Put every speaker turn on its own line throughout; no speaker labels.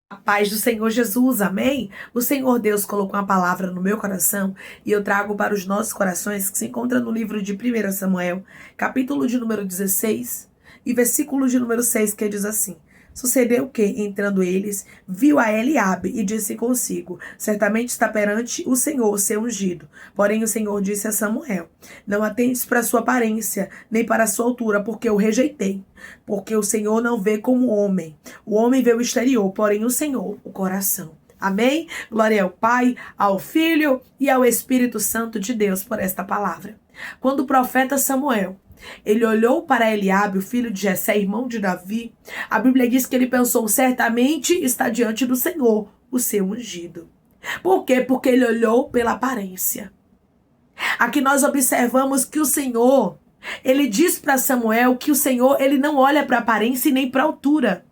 A paz do Senhor Jesus, amém? O Senhor Deus colocou uma palavra no meu coração e eu trago para os nossos corações, que se encontra no livro de 1 Samuel, capítulo de número 16 e versículo de número 6, que diz assim: Sucedeu que, entrando eles, viu a Eliabe e disse consigo: certamente está perante o Senhor seu ungido. Porém o Senhor disse a Samuel: não atentes para sua aparência, nem para a sua altura, porque eu rejeitei. Porque o Senhor não vê como homem. O homem vê o exterior, porém o Senhor, o coração. Amém? Glória ao Pai, ao Filho e ao Espírito Santo de Deus por esta palavra. Quando o profeta Samuel, ele olhou para Eliabe, o filho de Jessé, irmão de Davi, a Bíblia diz que ele pensou: certamente está diante do Senhor, o seu ungido. Por quê? Porque ele olhou pela aparência. Aqui nós observamos que o Senhor, ele diz para Samuel que o Senhor, ele não olha para a aparência e nem para a altura.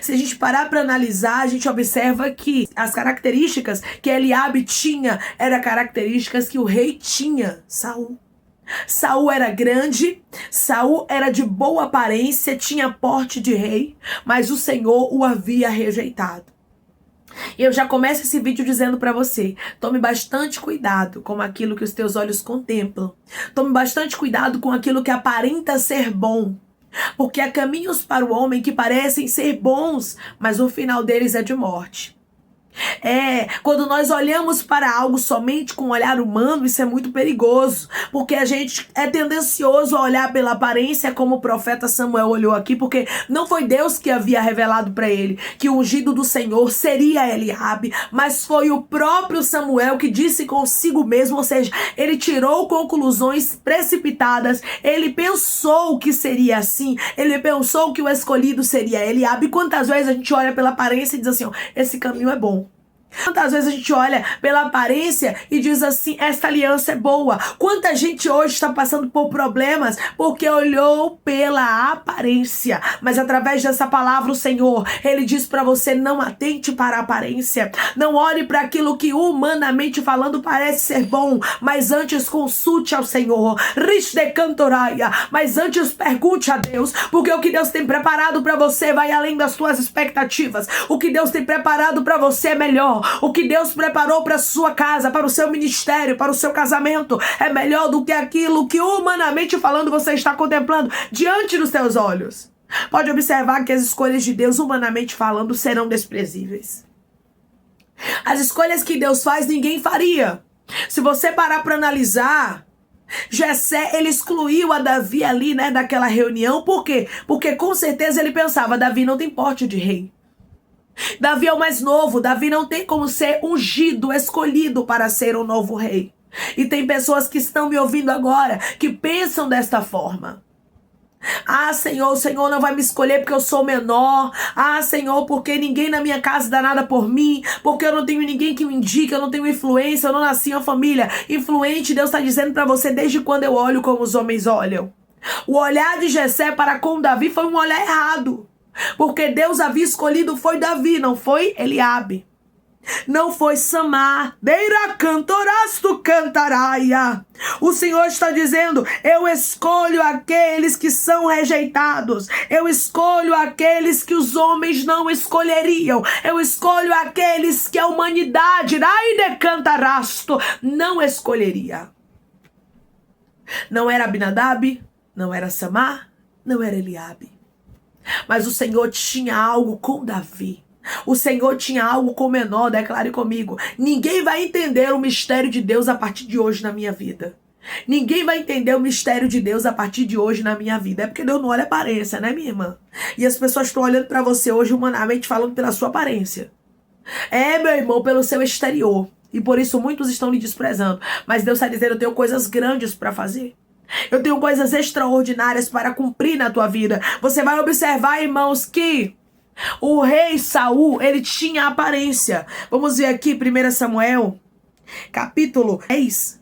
Se a gente parar para analisar, a gente observa que as características que Eliabe tinha eram características que o rei tinha, Saul. Saul era grande, Saul era de boa aparência, tinha porte de rei, mas o Senhor o havia rejeitado. E eu já começo esse vídeo dizendo para você: tome bastante cuidado com aquilo que os teus olhos contemplam. Tome bastante cuidado com aquilo que aparenta ser bom. Porque há caminhos para o homem que parecem ser bons, mas o final deles é de morte. Quando nós olhamos para algo somente com um olhar humano, isso é muito perigoso, porque a gente é tendencioso a olhar pela aparência, como o profeta Samuel olhou aqui, porque não foi Deus que havia revelado para ele que o ungido do Senhor seria Eliabe, mas foi o próprio Samuel que disse consigo mesmo, ou seja, ele tirou conclusões precipitadas, ele pensou que seria assim, ele pensou que o escolhido seria Eliabe. Quantas vezes a gente olha pela aparência e diz assim: ó, esse caminho é bom. Quantas vezes a gente olha pela aparência e diz assim: esta aliança é boa. Quanta gente hoje está passando por problemas porque olhou pela aparência. Mas através dessa palavra o Senhor, ele diz para você: não atente para a aparência. Não olhe para aquilo que humanamente falando parece ser bom, mas antes consulte ao Senhor. Mas antes pergunte a Deus, porque o que Deus tem preparado para você vai além das suas expectativas. O que Deus tem preparado para você é melhor. O que Deus preparou para a sua casa, para o seu ministério, para o seu casamento, é melhor do que aquilo que humanamente falando você está contemplando diante dos seus olhos. Pode observar que as escolhas de Deus, humanamente falando, serão desprezíveis. As escolhas que Deus faz, ninguém faria. Se você parar para analisar, Jessé, ele excluiu a Davi ali, daquela reunião. Por quê? Porque com certeza ele pensava: Davi não tem porte de rei. Davi é o mais novo, Davi não tem como ser ungido, escolhido para ser o novo rei. E tem pessoas que estão me ouvindo agora que pensam desta forma: ah, Senhor, o Senhor não vai me escolher porque eu sou menor. Ah, Senhor, porque ninguém na minha casa dá nada por mim, porque eu não tenho ninguém que me indique, eu não tenho influência, eu não nasci em uma família influente. Deus está dizendo para você: desde quando eu olho como os homens olham? O olhar de Jessé para com Davi foi um olhar errado. Porque Deus havia escolhido foi Davi, não foi Eliabe. Não foi Samar. Deira cantorasto cantaraia. O Senhor está dizendo: eu escolho aqueles que são rejeitados. Eu escolho aqueles que os homens não escolheriam. Eu escolho aqueles que a humanidade cantarasto não escolheria. Não era Abinadab, não era Samar, não era Eliabe. Mas o Senhor tinha algo com Davi. O Senhor tinha algo com menor. Declare comigo: ninguém vai entender o mistério de Deus a partir de hoje na minha vida. Ninguém vai entender o mistério de Deus a partir de hoje na minha vida. É porque Deus não olha a aparência, né, minha irmã? E as pessoas estão olhando para você hoje humanamente falando pela sua aparência. Meu irmão, pelo seu exterior. E por isso muitos estão lhe desprezando. Mas Deus está dizendo: eu tenho coisas grandes para fazer. Eu tenho coisas extraordinárias para cumprir na tua vida. Você vai observar, irmãos, que o rei Saul, ele tinha aparência. Vamos ver aqui 1 Samuel, capítulo 10,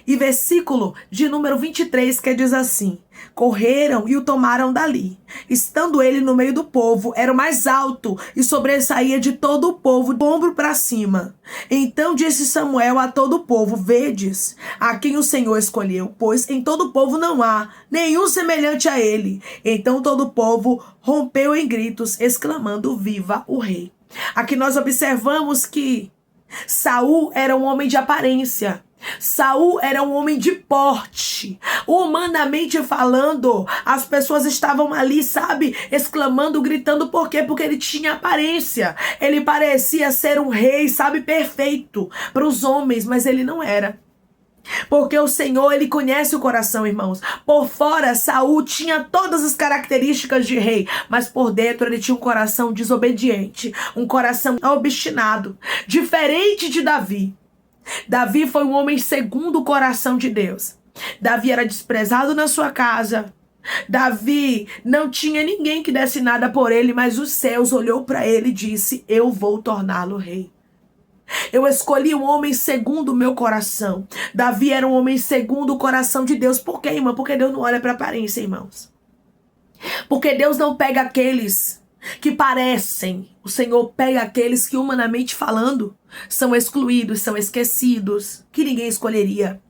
E versículo de número 23, que diz assim: correram e o tomaram dali. Estando ele no meio do povo, era o mais alto e sobressaía de todo o povo, do ombro para cima. Então disse Samuel a todo o povo: vedes a quem o Senhor escolheu, pois em todo o povo não há nenhum semelhante a ele. Então todo o povo rompeu em gritos, exclamando: viva o rei. Aqui nós observamos que Saul era um homem de aparência. Saul era um homem de porte. Humanamente falando, as pessoas estavam ali, sabe, exclamando, gritando. Por quê? Porque ele tinha aparência. Ele parecia ser um rei, sabe, perfeito para os homens, mas ele não era. Porque o Senhor, ele conhece o coração, irmãos. Por fora, Saul tinha todas as características de rei, mas por dentro ele tinha um coração desobediente, um coração obstinado, diferente de Davi. Davi foi um homem segundo o coração de Deus. Davi era desprezado na sua casa. Davi não tinha ninguém que desse nada por ele, mas os céus olhou para ele e disse: eu vou torná-lo rei. Eu escolhi um homem segundo o meu coração. Davi era um homem segundo o coração de Deus. Por quê, irmão? Porque Deus não olha para a aparência, irmãos. Porque Deus não pega aqueles que parecem. O Senhor pega aqueles que, humanamente falando, são excluídos, são esquecidos, que ninguém escolheria.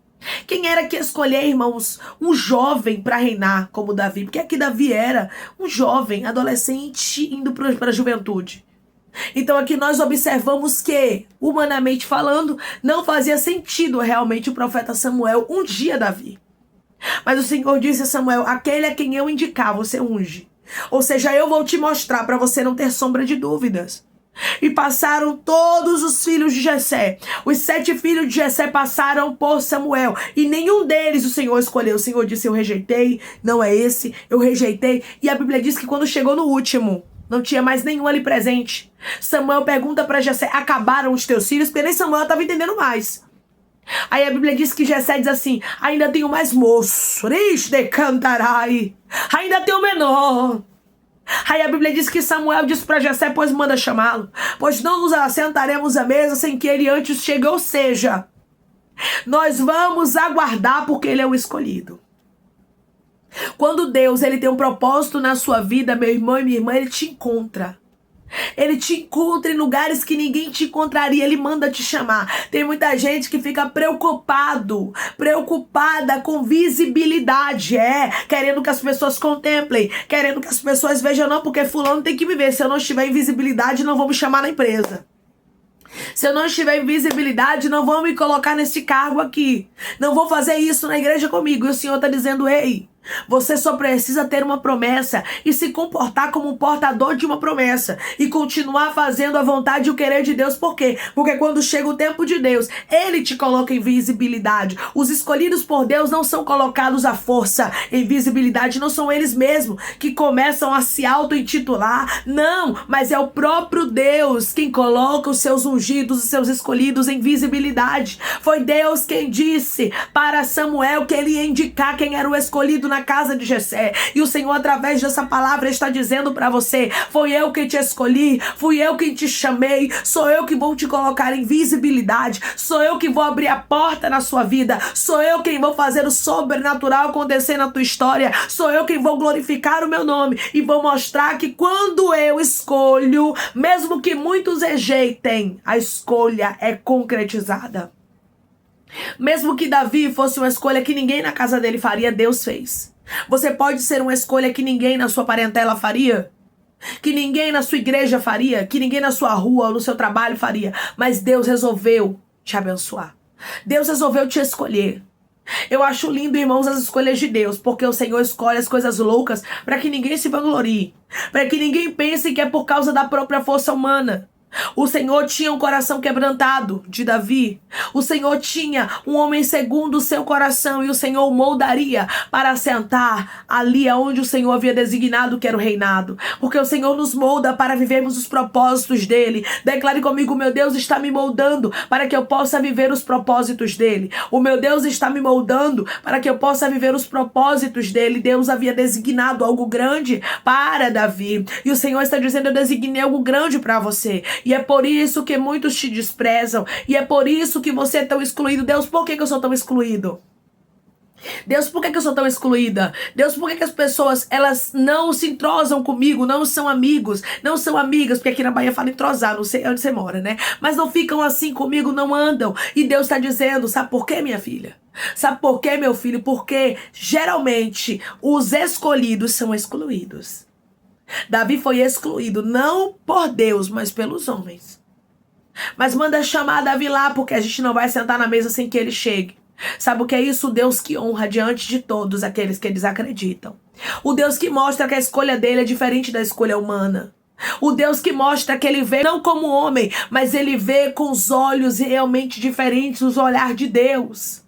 Quem era que escolher, irmãos, um jovem para reinar como Davi? Porque aqui Davi era um jovem, adolescente, indo para a juventude. Então aqui nós observamos que, humanamente falando, não fazia sentido realmente o profeta Samuel ungir Davi. Mas o Senhor disse a Samuel: aquele a quem eu indicar, você unge. Ou seja, eu vou te mostrar para você não ter sombra de dúvidas. E passaram todos os filhos de Jessé. Os 7 filhos de Jessé passaram por Samuel. E nenhum deles o Senhor escolheu. O Senhor disse: eu rejeitei, não é esse, eu rejeitei. E a Bíblia diz que quando chegou no último, não tinha mais nenhum ali presente. Samuel pergunta para Jessé: acabaram os teus filhos? Porque nem Samuel estava entendendo mais. Aí a Bíblia diz que Jessé diz assim: ainda tenho mais moço, ainda tenho menor. Aí a Bíblia diz que Samuel disse para Jessé: pois manda chamá-lo, pois não nos assentaremos à mesa sem que ele antes chegue. Ou seja, nós vamos aguardar, porque ele é o escolhido. Quando Deus, ele tem um propósito na sua vida, meu irmão e minha irmã, ele te encontra. Ele te encontra em lugares que ninguém te encontraria. Ele manda te chamar. Tem muita gente que fica preocupada com visibilidade, querendo que as pessoas contemplem, querendo que as pessoas vejam. Não, porque fulano tem que me ver. Se eu não estiver em visibilidade, não vão me chamar na empresa. Se eu não estiver em visibilidade, não vão me colocar nesse cargo aqui. Não vão fazer isso na igreja comigo. E o Senhor está dizendo: ei, você só precisa ter uma promessa e se comportar como um portador de uma promessa e continuar fazendo a vontade e o querer de Deus. Por quê? Porque quando chega o tempo de Deus, ele te coloca em visibilidade. Os escolhidos por Deus não são colocados à força em visibilidade, não são eles mesmos que começam a se auto-intitular, não, mas é o próprio Deus quem coloca os seus ungidos, os seus escolhidos em visibilidade. Foi Deus quem disse para Samuel que ele ia indicar quem era o escolhido na casa de Jessé. E o Senhor, através dessa palavra, está dizendo para você: foi eu que te escolhi, fui eu quem te chamei, sou eu que vou te colocar em visibilidade, sou eu que vou abrir a porta na sua vida, sou eu quem vou fazer o sobrenatural acontecer na tua história, sou eu quem vou glorificar o meu nome e vou mostrar que quando eu escolho, mesmo que muitos rejeitem, a escolha é concretizada. Mesmo que Davi fosse uma escolha que ninguém na casa dele faria, Deus fez. Você pode ser uma escolha que ninguém na sua parentela faria, que ninguém na sua igreja faria, que ninguém na sua rua ou no seu trabalho faria, mas Deus resolveu te abençoar. Deus resolveu te escolher. Eu acho lindo, irmãos, as escolhas de Deus, porque o Senhor escolhe as coisas loucas para que ninguém se vanglorie, para que ninguém pense que é por causa da própria força humana. O Senhor tinha um coração quebrantado de Davi. O Senhor tinha um homem segundo o seu coração e o Senhor o moldaria para assentar ali aonde o Senhor havia designado que era o reinado. Porque o Senhor nos molda para vivermos os propósitos dele. Declare comigo: meu Deus está me moldando para que eu possa viver os propósitos dele. O meu Deus está me moldando para que eu possa viver os propósitos dele. Deus havia designado algo grande para Davi. E o Senhor está dizendo: eu designei algo grande para você. E é por isso que muitos te desprezam. E é por isso que você é tão excluído. Deus, por que eu sou tão excluído? Deus, por que eu sou tão excluída? Deus, por que as pessoas, elas não se entrosam comigo, não são amigos, não são amigas, porque aqui na Bahia fala entrosar, não sei onde você mora, né? Mas não ficam assim comigo, não andam. E Deus está dizendo, sabe por quê, minha filha? Sabe por quê, meu filho? Porque geralmente os escolhidos são excluídos. Davi foi excluído, não por Deus, mas pelos homens. Mas manda chamar Davi lá, porque a gente não vai sentar na mesa sem que ele chegue. Sabe o que é isso? O Deus que honra diante de todos aqueles que desacreditam. O Deus que mostra que a escolha dele é diferente da escolha humana. O Deus que mostra que ele vê não como homem, mas ele vê com os olhos realmente diferentes, os olhar de Deus.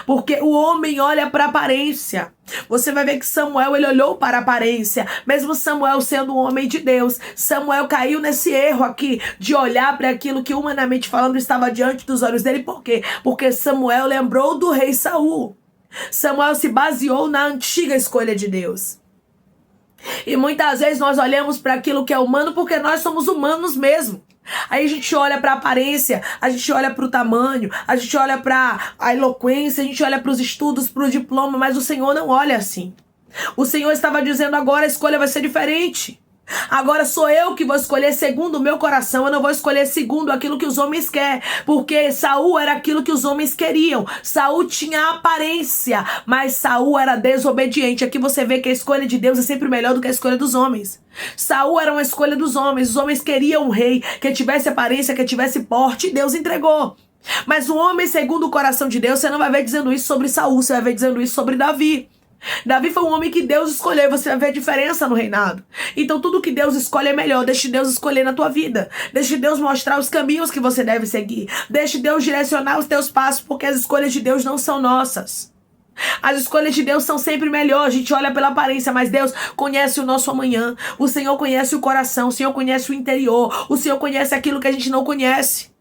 Porque o homem olha para a aparência. Você vai ver que Samuel, ele olhou para a aparência. Mesmo Samuel sendo um homem de Deus, Samuel caiu nesse erro aqui de olhar para aquilo que humanamente falando estava diante dos olhos dele. Por quê? Porque Samuel lembrou do rei Saul. Samuel se baseou na antiga escolha de Deus. E muitas vezes nós olhamos para aquilo que é humano porque nós somos humanos mesmo. Aí a gente olha para a aparência, a gente olha para o tamanho, a gente olha para a eloquência, a gente olha para os estudos, para o diploma, mas o Senhor não olha assim. O Senhor estava dizendo agora a escolha vai ser diferente. Agora sou eu que vou escolher segundo o meu coração. Eu não vou escolher segundo aquilo que os homens querem. Porque Saul era aquilo que os homens queriam. Saul tinha aparência, mas Saul era desobediente. Aqui você vê que a escolha de Deus é sempre melhor do que a escolha dos homens. Saul era uma escolha dos homens. Os homens queriam um rei que tivesse aparência, que tivesse porte, e Deus entregou. Mas o homem segundo o coração de Deus, você não vai ver dizendo isso sobre Saul, você vai ver dizendo isso sobre Davi. Davi foi um homem que Deus escolheu. Você vai ver a diferença no reinado. Então tudo que Deus escolhe é melhor. Deixe Deus escolher na tua vida. Deixe Deus mostrar os caminhos que você deve seguir. Deixe Deus direcionar os teus passos, porque as escolhas de Deus não são nossas. As escolhas de Deus são sempre melhores. A gente olha pela aparência, mas Deus conhece o nosso amanhã. O Senhor conhece o coração. O Senhor conhece o interior. O Senhor conhece aquilo que a gente não conhece.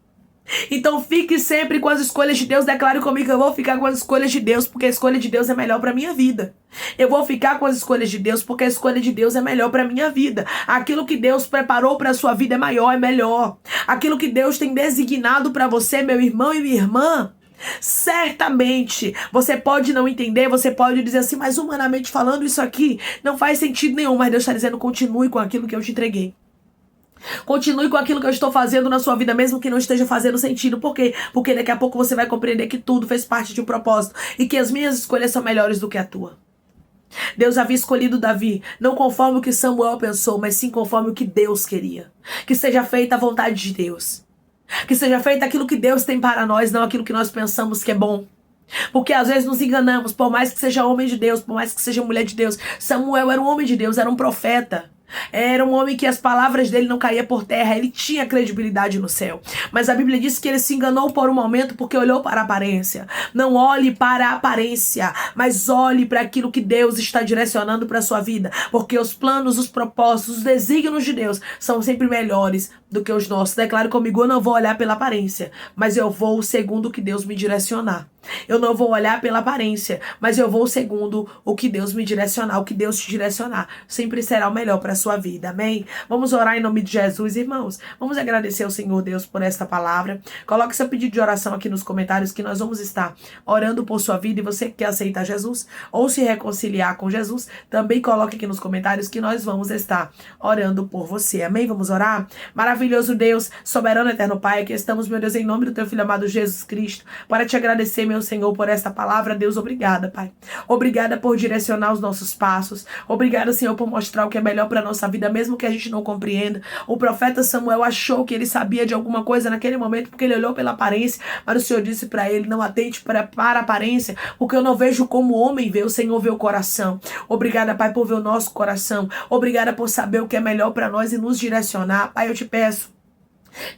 Então fique sempre com as escolhas de Deus. Declare comigo, eu vou ficar com as escolhas de Deus, porque a escolha de Deus é melhor para minha vida. Eu vou ficar com as escolhas de Deus, porque a escolha de Deus é melhor para minha vida. Aquilo que Deus preparou para a sua vida é maior, é melhor. Aquilo que Deus tem designado para você, meu irmão e minha irmã, certamente você pode não entender, você pode dizer assim, mas humanamente falando isso aqui não faz sentido nenhum. Mas Deus está dizendo, continue com aquilo que eu te entreguei. Continue com aquilo que eu estou fazendo na sua vida, mesmo que não esteja fazendo sentido. Por quê? Porque daqui a pouco você vai compreender que tudo fez parte de um propósito e que as minhas escolhas são melhores do que a tua. Deus havia escolhido Davi, não conforme o que Samuel pensou, mas sim conforme o que Deus queria. Que seja feita a vontade de Deus. Que seja feito aquilo que Deus tem para nós, não aquilo que nós pensamos que é bom. Porque às vezes nos enganamos, por mais que seja homem de Deus, por mais que seja mulher de Deus. Samuel era um homem de Deus, era um profeta. Era um homem que as palavras dele não caíam por terra. Ele tinha credibilidade no céu. Mas a Bíblia diz que ele se enganou por um momento porque olhou para a aparência. Não olhe para a aparência, mas olhe para aquilo que Deus está direcionando para a sua vida. Porque os planos, os propósitos, os desígnios de Deus são sempre melhores do que os nossos. Declare comigo, eu não vou olhar pela aparência, mas eu vou segundo o que Deus me direcionar. Eu não vou olhar pela aparência, mas eu vou segundo o que Deus me direcionar, o que Deus te direcionar. Sempre será o melhor para a sua vida, amém? Vamos orar em nome de Jesus, irmãos. Vamos agradecer ao Senhor Deus por esta palavra. Coloque seu pedido de oração aqui nos comentários, que nós vamos estar orando por sua vida. E você que quer aceitar Jesus ou se reconciliar com Jesus, também coloque aqui nos comentários que nós vamos estar orando por você, amém? Vamos orar? Maravilhoso Deus, soberano eterno Pai, aqui estamos, meu Deus, em nome do teu Filho amado Jesus Cristo, para te agradecer, meu Senhor, por esta palavra. Deus, obrigada, Pai. Obrigada por direcionar os nossos passos. Obrigada, Senhor, por mostrar o que é melhor para a nossa vida, mesmo que a gente não compreenda. O profeta Samuel achou que ele sabia de alguma coisa naquele momento, porque ele olhou pela aparência, mas o Senhor disse para ele, não atente para a aparência, porque eu não vejo como o homem vê, o Senhor vê o coração. Obrigada, Pai, por ver o nosso coração. Obrigada por saber o que é melhor para nós e nos direcionar. Pai, eu te peço,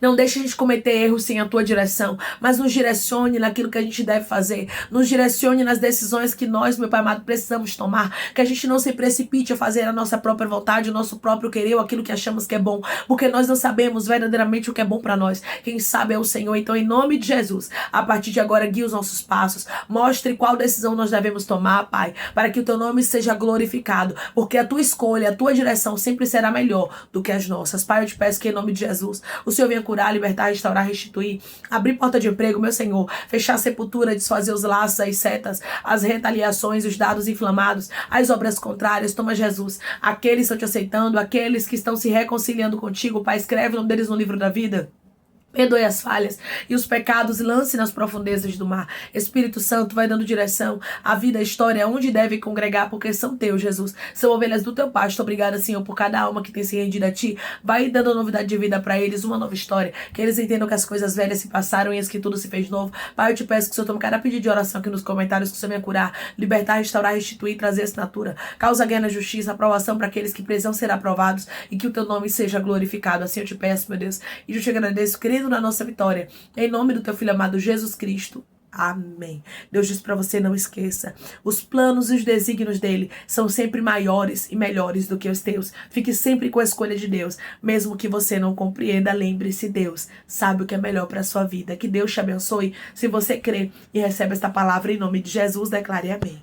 não deixe a gente cometer erros sem a tua direção, mas nos direcione naquilo que a gente deve fazer. Nos direcione nas decisões que nós, meu Pai amado, precisamos tomar. Que a gente não se precipite a fazer a nossa própria vontade, o nosso próprio querer, ou aquilo que achamos que é bom. Porque nós não sabemos verdadeiramente o que é bom para nós. Quem sabe é o Senhor. Então, em nome de Jesus, a partir de agora, guie os nossos passos. Mostre qual decisão nós devemos tomar, Pai, para que o teu nome seja glorificado. Porque a tua escolha, a tua direção sempre será melhor do que as nossas. Pai, eu te peço que em nome de Jesus, o Senhor Senhor venha curar, libertar, restaurar, restituir, abrir porta de emprego, meu Senhor, fechar a sepultura, desfazer os laços, as setas, as retaliações, os dados inflamados, as obras contrárias. Toma, Jesus, aqueles que estão te aceitando, aqueles que estão se reconciliando contigo, Pai, escreve o nome deles no livro da vida. Perdoe as falhas e os pecados, lance nas profundezas do mar. Espírito Santo vai dando direção à vida, à história, onde deve congregar, porque são teus, Jesus. São ovelhas do teu pasto. Obrigada, Senhor, por cada alma que tem se rendido a ti. Vai dando novidade de vida para eles, uma nova história. Que eles entendam que as coisas velhas se passaram e que tudo se fez novo. Pai, eu te peço que o Senhor tome cada pedido de oração aqui nos comentários, que o Senhor venha curar, libertar, restaurar, restituir, trazer assinatura. Causa guerra na justiça, aprovação para aqueles que precisam ser aprovados e que o teu nome seja glorificado. Assim eu te peço, meu Deus. E eu te agradeço, querido, na nossa vitória. Em nome do teu Filho amado Jesus Cristo. Amém. Deus diz para você, não esqueça. Os planos e os desígnios dele são sempre maiores e melhores do que os teus. Fique sempre com a escolha de Deus. Mesmo que você não compreenda, lembre-se, Deus sabe o que é melhor para a sua vida. Que Deus te abençoe. Se você crê e recebe esta palavra em nome de Jesus, declare amém.